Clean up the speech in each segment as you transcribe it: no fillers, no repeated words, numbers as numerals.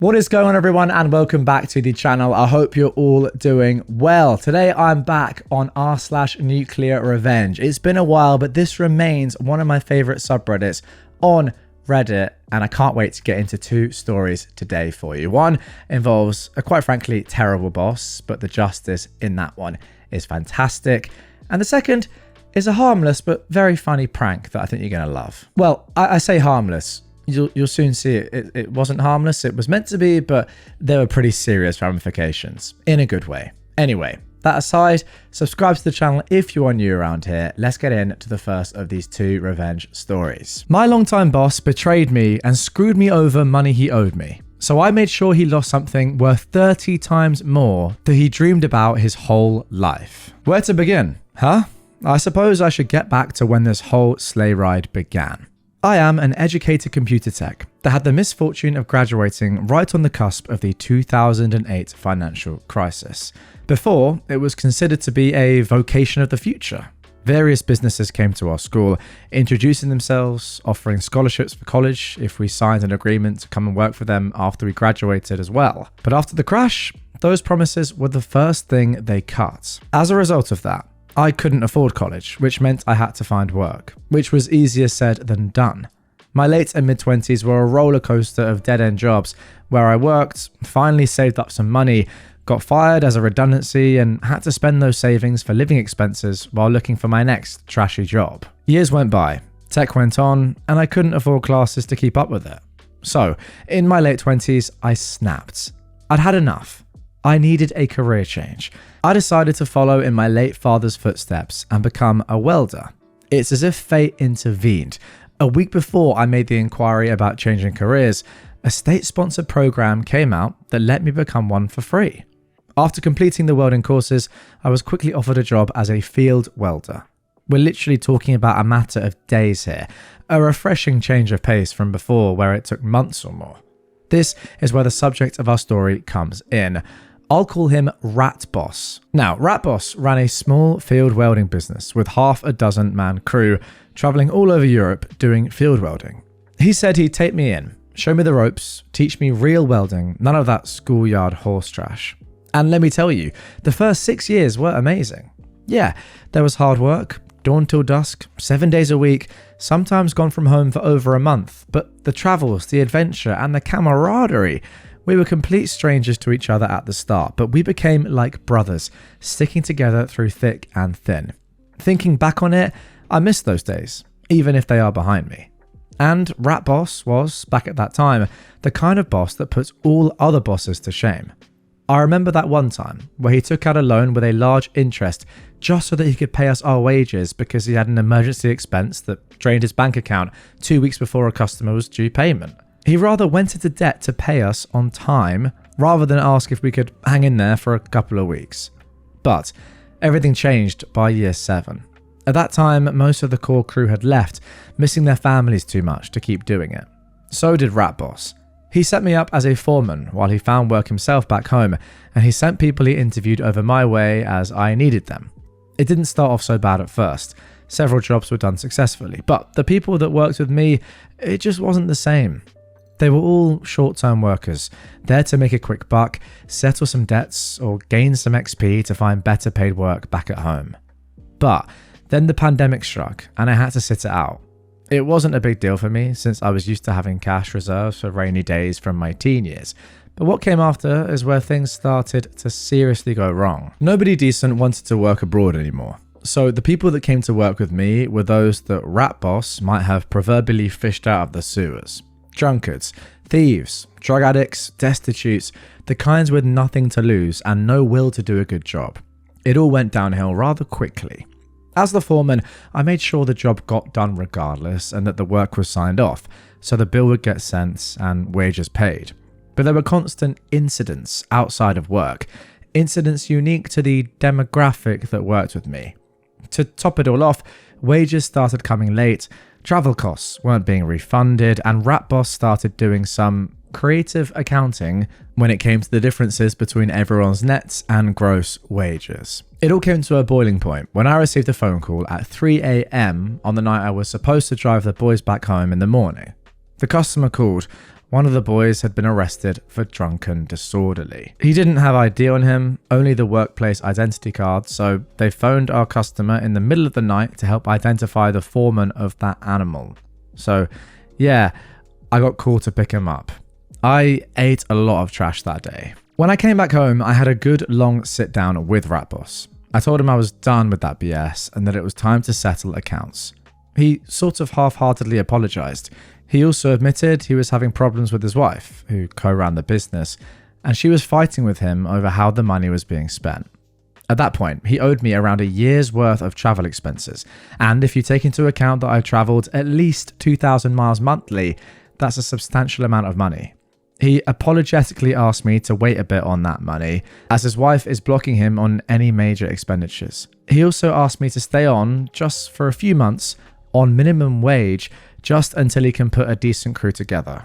What is going on, everyone, and welcome back to the channel. I hope you're all doing well. Today I'm back on r/NuclearRevenge. It's been a while, but this remains one of my favorite subreddits on Reddit, and I can't wait to get into two stories today for you. One involves a quite frankly terrible boss, but the justice in that one is fantastic. And the second is a harmless but very funny prank that I think you're going to love. Well, I say harmless. You'll soon see it. It wasn't harmless. It was meant to be, but there were pretty serious ramifications in a good way. Anyway, that aside, subscribe to the channel if you are new around here. Let's get into the first of these two revenge stories. My longtime boss betrayed me and screwed me over money he owed me. So I made sure he lost something worth 30 times more that he dreamed about his whole life. Where to begin? Huh? I suppose I should get back to when this whole sleigh ride began. I am an educated computer tech that had the misfortune of graduating right on the cusp of the 2008 financial crisis. Before, it was considered to be a vocation of the future. Various businesses came to our school, introducing themselves, offering scholarships for college if we signed an agreement to come and work for them after we graduated as well. But after the crash, those promises were the first thing they cut. As a result of that, I couldn't afford college, which meant I had to find work, which was easier said than done. My late and mid-20s were a roller coaster of dead-end jobs where I worked, finally saved up some money, got fired as a redundancy, and had to spend those savings for living expenses while looking for my next trashy job. Years went by, tech went on, and I couldn't afford classes to keep up with it. So, in my late 20s, I snapped. I'd had enough. I needed a career change. I decided to follow in my late father's footsteps and become a welder. It's as if fate intervened. A week before I made the inquiry about changing careers, a state-sponsored program came out that let me become one for free. After completing the welding courses, I was quickly offered a job as a field welder. We're literally talking about a matter of days here, a refreshing change of pace from before where it took months or more. This is where the subject of our story comes in. I'll call him Rat Boss. Now, Rat Boss ran a small field welding business with half a dozen man crew, traveling all over Europe doing field welding. He said he'd take me in, show me the ropes, teach me real welding, none of that schoolyard horse trash. And let me tell you, the first 6 years were amazing. Yeah, there was hard work, dawn till dusk, 7 days a week, sometimes gone from home for over a month, but the travels, the adventure, and the camaraderie. We were complete strangers to each other at the start, but we became like brothers, sticking together through thick and thin. Thinking back on it, I miss those days, even if they are behind me. And Rat Boss was, back at that time, the kind of boss that puts all other bosses to shame. I remember that one time where he took out a loan with a large interest just so that he could pay us our wages because he had an emergency expense that drained his bank account 2 weeks before a customer was due payment. He rather went into debt to pay us on time rather than ask if we could hang in there for a couple of weeks. But everything changed by year 7. At that time, most of the core crew had left, missing their families too much to keep doing it. So did Rat Boss. He set me up as a foreman while he found work himself back home, and he sent people he interviewed over my way as I needed them. It didn't start off so bad at first. Several jobs were done successfully, but the people that worked with me, it just wasn't the same. They were all short-term workers, there to make a quick buck, settle some debts, or gain some XP to find better paid work back at home. But then the pandemic struck, and I had to sit it out. It wasn't a big deal for me, since I was used to having cash reserves for rainy days from my teen years. But what came after is where things started to seriously go wrong. Nobody decent wanted to work abroad anymore. So the people that came to work with me were those that Rat Boss might have proverbially fished out of the sewers. Drunkards, thieves, drug addicts, destitutes, the kinds with nothing to lose and no will to do a good job. It all went downhill rather quickly. As the foreman, I made sure the job got done regardless and that the work was signed off, so the bill would get sent and wages paid. But there were constant incidents outside of work, incidents unique to the demographic that worked with me. To top it all off, wages started coming late, travel costs weren't being refunded, and Rat Boss started doing some creative accounting when it came to the differences between everyone's nets and gross wages. It all came to a boiling point when I received a phone call at 3 a.m. on the night I was supposed to drive the boys back home in the morning. The customer called, one of the boys had been arrested for drunken disorderly. He didn't have ID on him, only the workplace identity card, so they phoned our customer in the middle of the night to help identify the foreman of that animal. So, yeah, I got called to pick him up. I ate a lot of trash that day. When I came back home, I had a good long sit down with Rat Boss. I told him I was done with that BS and that it was time to settle accounts. He sort of half-heartedly apologized. He also admitted he was having problems with his wife, who co-ran the business, and she was fighting with him over how the money was being spent. At that point, he owed me around a year's worth of travel expenses, and if you take into account that I've traveled at least 2,000 miles monthly, that's a substantial amount of money. He apologetically asked me to wait a bit on that money, as his wife is blocking him on any major expenditures. He also asked me to stay on, just for a few months, on minimum wage, just until he can put a decent crew together.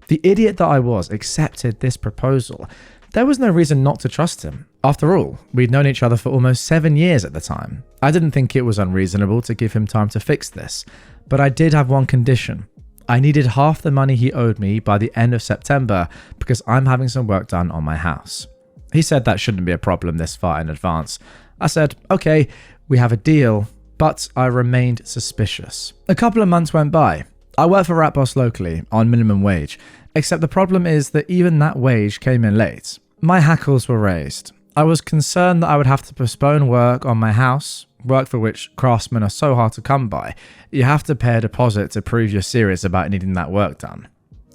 The idiot that I was accepted this proposal. There was no reason not to trust him. After all, we'd known each other for almost 7 years at the time. I didn't think it was unreasonable to give him time to fix this, but I did have one condition. I needed half the money he owed me by the end of September because I'm having some work done on my house. He said that shouldn't be a problem this far in advance. I said, okay, we have a deal, but I remained suspicious. A couple of months went by. I worked for Rat Boss locally on minimum wage, except the problem is that even that wage came in late. My hackles were raised. I was concerned that I would have to postpone work on my house, work for which craftsmen are so hard to come by. You have to pay a deposit to prove you're serious about needing that work done.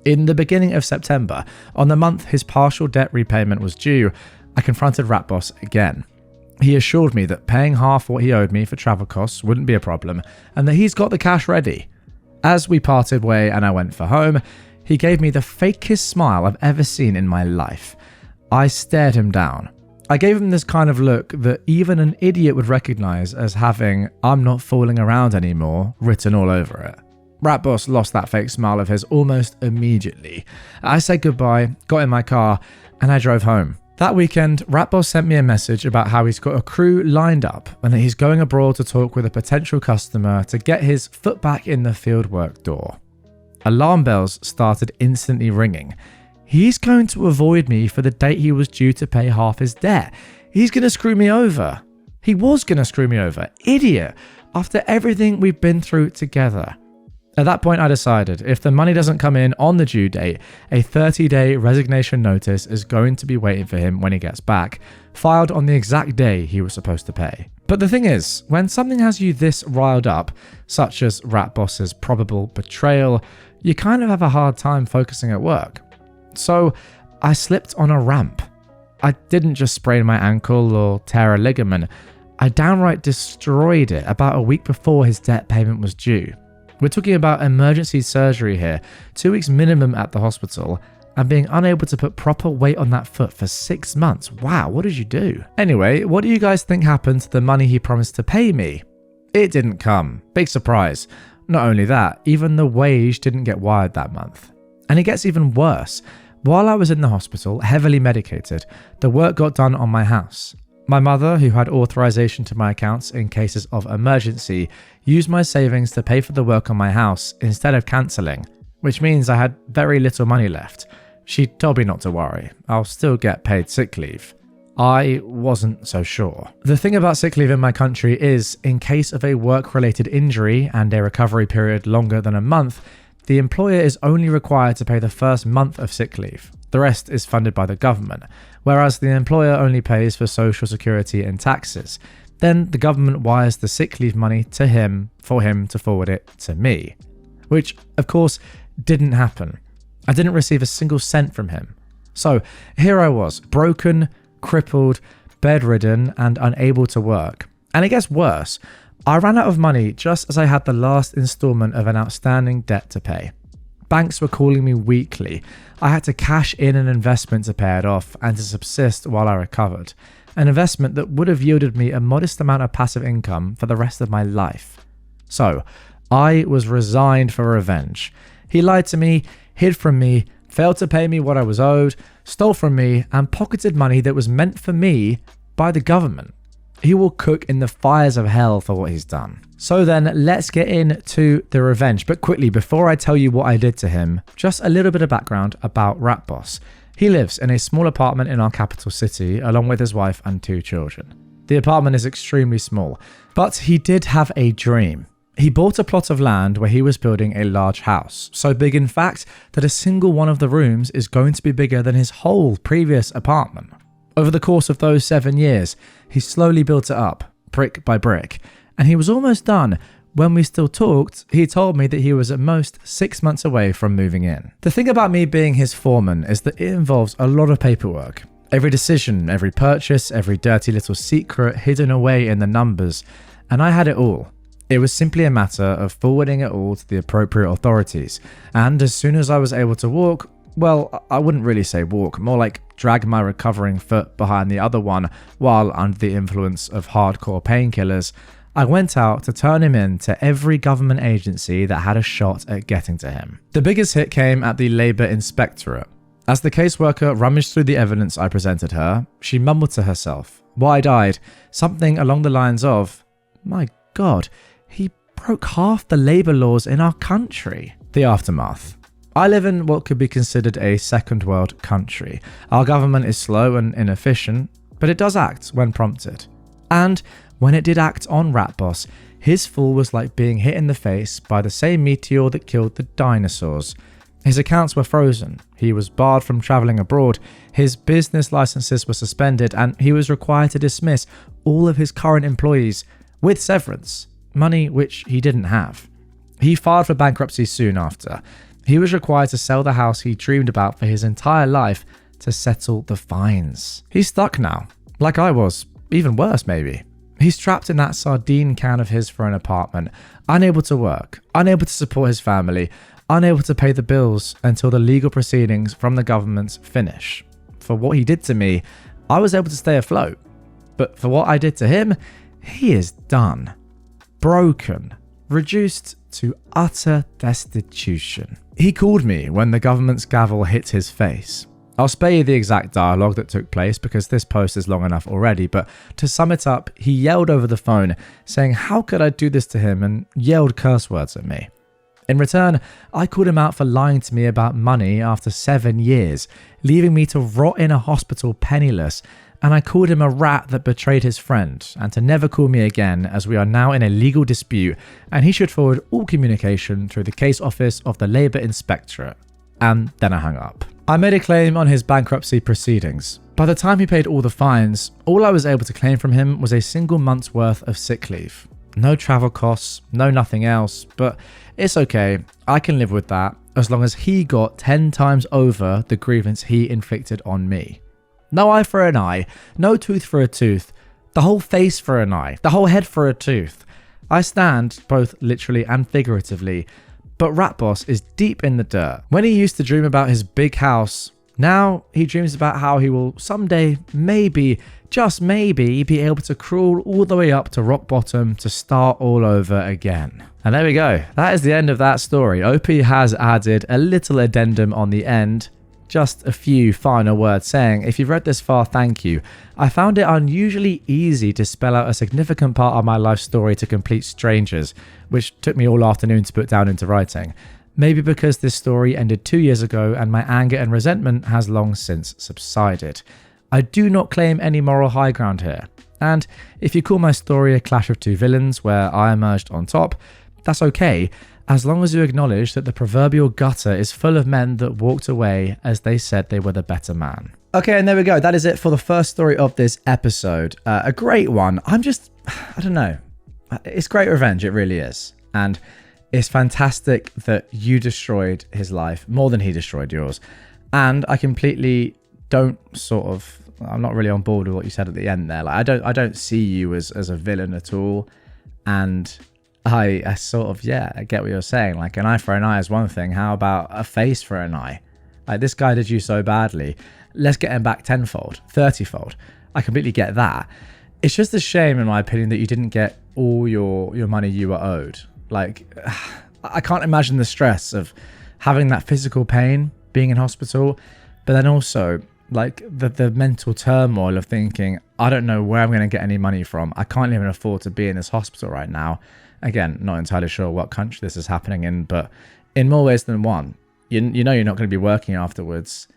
In the beginning of September, on the month his partial debt repayment was due, I confronted Rat Boss again. He assured me that paying half what he owed me for travel costs wouldn't be a problem, and that he's got the cash ready. As we parted way and I went for home, he gave me the fakest smile I've ever seen in my life. I stared him down. I gave him this kind of look that even an idiot would recognize as having "I'm not fooling around anymore" written all over it. Rat Boss lost that fake smile of his almost immediately. I said goodbye, got in my car, and I drove home. That weekend, Rat Boss sent me a message about how he's got a crew lined up and that he's going abroad to talk with a potential customer to get his foot back in the fieldwork door. Alarm bells started instantly ringing. He's going to avoid me for the date he was due to pay half his debt. He's going to screw me over. He was going to screw me over. Idiot. After everything we've been through together. At that point, I decided if the money doesn't come in on the due date, a 30-day resignation notice is going to be waiting for him when he gets back, filed on the exact day he was supposed to pay. But the thing is, when something has you this riled up, such as Rat Boss's probable betrayal, you kind of have a hard time focusing at work. So I slipped on a ramp. I didn't just sprain my ankle or tear a ligament. I downright destroyed it about a week before his debt payment was due. We're talking about emergency surgery here, 2 weeks minimum at the hospital, and being unable to put proper weight on that foot for 6 months. Wow, what did you do? Anyway, what do you guys think happened to the money he promised to pay me? It didn't come. Big surprise. Not only that, even the wage didn't get wired that month. And it gets even worse. While I was in the hospital, heavily medicated, the work got done on my house. My mother, who had authorization to my accounts in cases of emergency, used my savings to pay for the work on my house instead of cancelling, which means I had very little money left. She told me not to worry, I'll still get paid sick leave. I wasn't so sure. The thing about sick leave in my country is, in case of a work-related injury and a recovery period longer than a month, the employer is only required to pay the first month of sick leave. The rest is funded by the government, whereas the employer only pays for social security and taxes. Then the government wires the sick leave money to him for him to forward it to me, which of course didn't happen. I didn't receive a single cent from him. So here I was, broken, crippled, bedridden, and unable to work. And it gets worse. I ran out of money just as I had the last installment of an outstanding debt to pay. Banks were calling me weekly. I had to cash in an investment to pay it off and to subsist while I recovered. An investment that would have yielded me a modest amount of passive income for the rest of my life. So, I was resigned for revenge. He lied to me, hid from me, failed to pay me what I was owed, stole from me, and pocketed money that was meant for me by the government. He will cook in the fires of hell for what he's done. So then let's get into the revenge. But quickly, before I tell you what I did to him, just a little bit of background about Rat Boss. He lives in a small apartment in our capital city along with his wife and 2 children. The apartment is extremely small, but he did have a dream. He bought a plot of land where he was building a large house, so big in fact that a single one of the rooms is going to be bigger than his whole previous apartment. Over the course of those 7 years, he slowly built it up, brick by brick, and he was almost done. When we still talked, he told me that he was at most 6 months away from moving in. The thing about me being his foreman is that it involves a lot of paperwork. Every decision, every purchase, every dirty little secret hidden away in the numbers, and I had it all. It was simply a matter of forwarding it all to the appropriate authorities, and as soon as I was able to walk, well, I wouldn't really say walk, more like drag my recovering foot behind the other one while under the influence of hardcore painkillers, I went out to turn him in to every government agency that had a shot at getting to him. The biggest hit came at the Labour Inspectorate. As the caseworker rummaged through the evidence I presented her, she mumbled to herself, wide-eyed, something along the lines of, "My God, he broke half the labour laws in our country." The aftermath. I live in what could be considered a second world country. Our government is slow and inefficient, but it does act when prompted. And when it did act on Rat Boss, his fall was like being hit in the face by the same meteor that killed the dinosaurs. His accounts were frozen, he was barred from travelling abroad, his business licenses were suspended, and he was required to dismiss all of his current employees with severance, money which he didn't have. He filed for bankruptcy soon after. He was required to sell the house he dreamed about for his entire life to settle the fines. He's stuck now, like I was, even worse maybe. He's trapped in that sardine can of his for an apartment, unable to work, unable to support his family, unable to pay the bills until the legal proceedings from the government finish. For what he did to me, I was able to stay afloat. But for what I did to him, he is done. Broken. Reduced to utter destitution. He called me when the government's gavel hit his face. I'll spare you the exact dialogue that took place because this post is long enough already, but to sum it up, he yelled over the phone saying how could I do this to him and yelled curse words at me. In return, I called him out for lying to me about money after 7 years, leaving me to rot in a hospital penniless, and I called him a rat that betrayed his friend, and to never call me again as we are now in a legal dispute, and he should forward all communication through the case office of the Labour Inspectorate. And then I hung up. I made a claim on his bankruptcy proceedings. By the time he paid all the fines, all I was able to claim from him was a single month's worth of sick leave. No travel costs, no nothing else, but it's okay, I can live with that as long as he got 10 times over the grievance he inflicted on me. No eye for an eye, no tooth for a tooth, the whole face for an eye, the whole head for a tooth. I stand, both literally and figuratively, but Rat Boss is deep in the dirt. When he used to dream about his big house, now he dreams about how he will someday, maybe, just maybe, be able to crawl all the way up to rock bottom to start all over again. And there we go. That is the end of that story. OP has added a little addendum on the end. Just a few final words saying, if you've read this far, thank you. I found it unusually easy to spell out a significant part of my life story to complete strangers, which took me all afternoon to put down into writing. Maybe because this story ended 2 years ago and my anger and resentment has long since subsided. I do not claim any moral high ground here. And if you call my story a clash of two villains where I emerged on top, that's okay, as long as you acknowledge that the proverbial gutter is full of men that walked away as they said they were the better man. Okay, and there we go. That is it for the first story of this episode. A great one. I don't know. It's great revenge, it really is. And it's fantastic that you destroyed his life more than he destroyed yours. And I completely I'm not really on board with what you said at the end there. Like I don't see you as a villain at all. And I sort of, I get what you're saying. Like an eye for an eye is one thing. How about a face for an eye? Like this guy did you so badly. Let's get him back 10-fold, 30-fold. I completely get that. It's just a shame, in my opinion, that you didn't get all your money you were owed. Like, I can't imagine the stress of having that physical pain, being in hospital, but then also like the mental turmoil of thinking, I don't know where I'm going to get any money from. I can't even afford to be in this hospital right now. Again, not entirely sure what country this is happening in, but in more ways than one, you know you're not going to be working afterwards.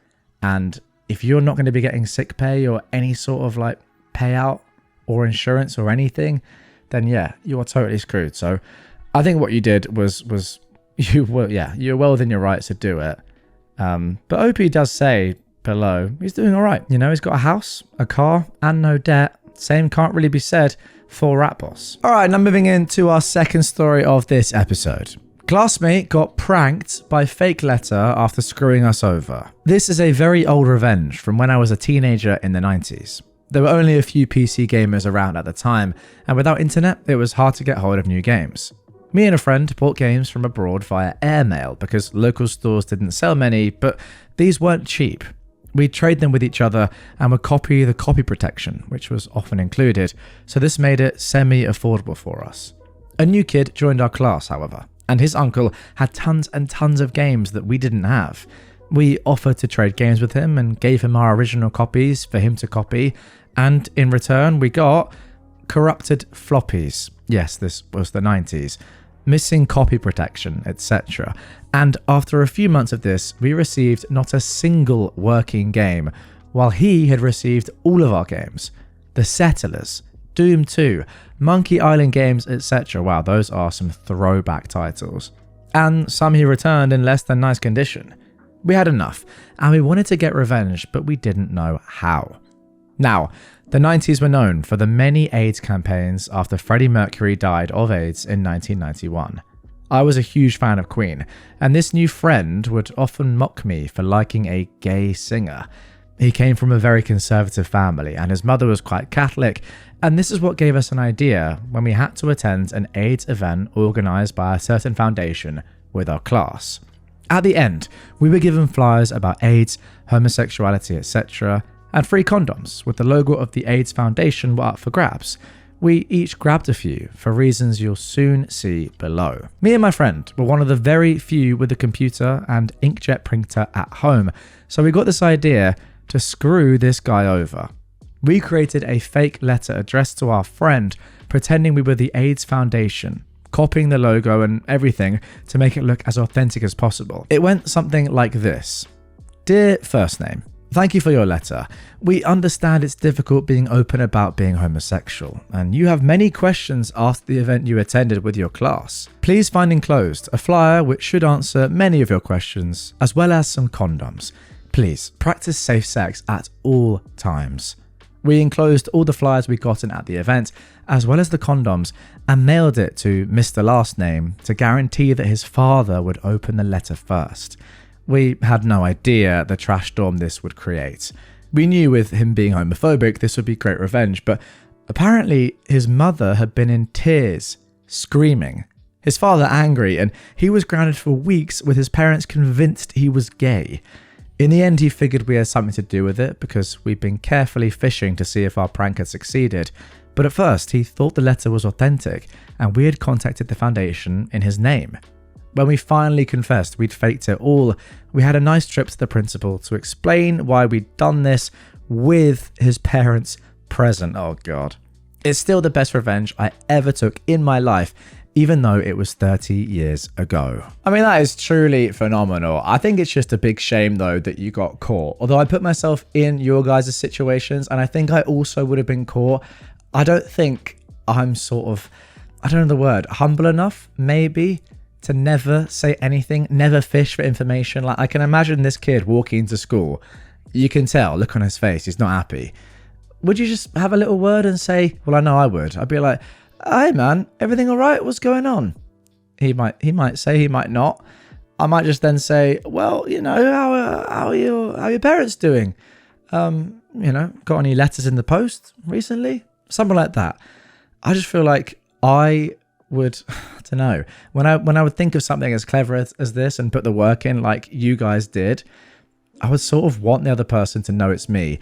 And if you're not going to be getting sick pay or any sort of like payout or insurance or anything, then yeah, you are totally screwed. So I think what you did was you're well within your rights to do it. But OP does say below, he's doing all right. You know, he's got a house, a car, and no debt. Same can't really be said for Rat Boss. All right, now moving into our second story of this episode. Classmate got pranked by fake letter after screwing us over. This is a very old revenge from when I was a teenager in the 90s. There were only a few PC gamers around at the time, and without internet, it was hard to get hold of new games. Me and a friend bought games from abroad via airmail because local stores didn't sell many, but these weren't cheap. We'd trade them with each other and would copy the copy protection, which was often included, so this made it semi-affordable for us. A new kid joined our class, however, and his uncle had tons and tons of games that we didn't have. We offered to trade games with him and gave him our original copies for him to copy, and in return we got corrupted floppies. Yes, this was the 90s. Missing copy protection, etc. And after a few months of this, we received not a single working game, while he had received all of our games. The Settlers, Doom 2, Monkey Island games, etc. Wow, those are some throwback titles. And some he returned in less than nice condition. We had enough, and we wanted to get revenge, but we didn't know how. Now, the 90s were known for the many AIDS campaigns after Freddie Mercury died of AIDS in 1991. I was a huge fan of Queen, and this new friend would often mock me for liking a gay singer. He came from a very conservative family, and his mother was quite Catholic, and this is what gave us an idea when we had to attend an AIDS event organised by a certain foundation with our class. At the end, we were given flyers about AIDS, homosexuality, etc., and free condoms with the logo of the AIDS Foundation were up for grabs. We each grabbed a few for reasons you'll soon see below. Me and my friend were one of the very few with a computer and inkjet printer at home, so we got this idea to screw this guy over. We created a fake letter addressed to our friend, pretending we were the AIDS Foundation, copying the logo and everything to make it look as authentic as possible. It went something like this. Dear first name, thank you for your letter. We understand it's difficult being open about being homosexual, and you have many questions after the event you attended with your class. Please find enclosed a flyer which should answer many of your questions, as well as some condoms. Please practice safe sex at all times. We enclosed all the flyers we gotten at the event, as well as the condoms, and mailed it to Mr. Last Name to guarantee that his father would open the letter first. We had no idea the trash storm this would create. We knew with him being homophobic this would be great revenge, but apparently his mother had been in tears, screaming. His father angry, and he was grounded for weeks with his parents convinced he was gay. In the end, he figured we had something to do with it because we'd been carefully fishing to see if our prank had succeeded. But at first, he thought the letter was authentic, and we had contacted the foundation in his name. When we finally confessed we'd faked it all, we had a nice trip to the principal to explain why we'd done this with his parents present. Oh god. It's still the best revenge I ever took in my life, even though it was 30 years ago. I mean, that is truly phenomenal. I think it's just a big shame though that you got caught. Although I put myself in your guys' situations, and I think I also would have been caught. I don't think I'm sort of, I don't know the word, humble enough, maybe, to never say anything, never fish for information. Like, I can imagine this kid walking into school. You can tell, look on his face, he's not happy. Would you just have a little word and say, well, I know I would. I'd be like, hey man, everything all right? What's going on? He might say, he might not. I might just then say, well, you know, how are your parents doing? You know, got any letters in the post recently? Something like that. I just feel like I would, I don't know, when I would think of something as clever as this and put the work in like you guys did, I would sort of want the other person to know it's me.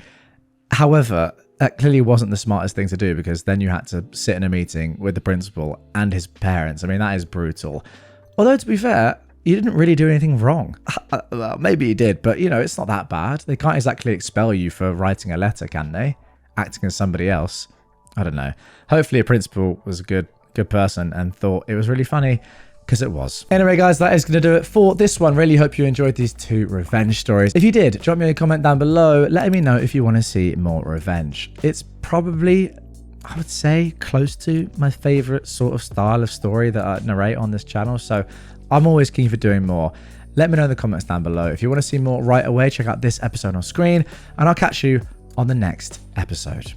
However, that clearly wasn't the smartest thing to do, because then you had to sit in a meeting with the principal and his parents. I mean, that is brutal. Although, to be fair, you didn't really do anything wrong. Well, maybe you did, but you know, it's not that bad. They can't exactly expel you for writing a letter, can they? Acting as somebody else. I don't know. Hopefully a principal was a good good person and thought it was really funny, because it was. Anyway, guys, that is going to do it for this one. Really hope you enjoyed these 2 revenge stories. If you did, drop me a comment down below letting me know if you want to see more revenge. It's probably, I would say, close to my favorite sort of style of story that I narrate on this channel, so I'm always keen for doing more. Let me know in the comments down below. If you want to see more right away, check out this episode on screen, and I'll catch you on the next episode.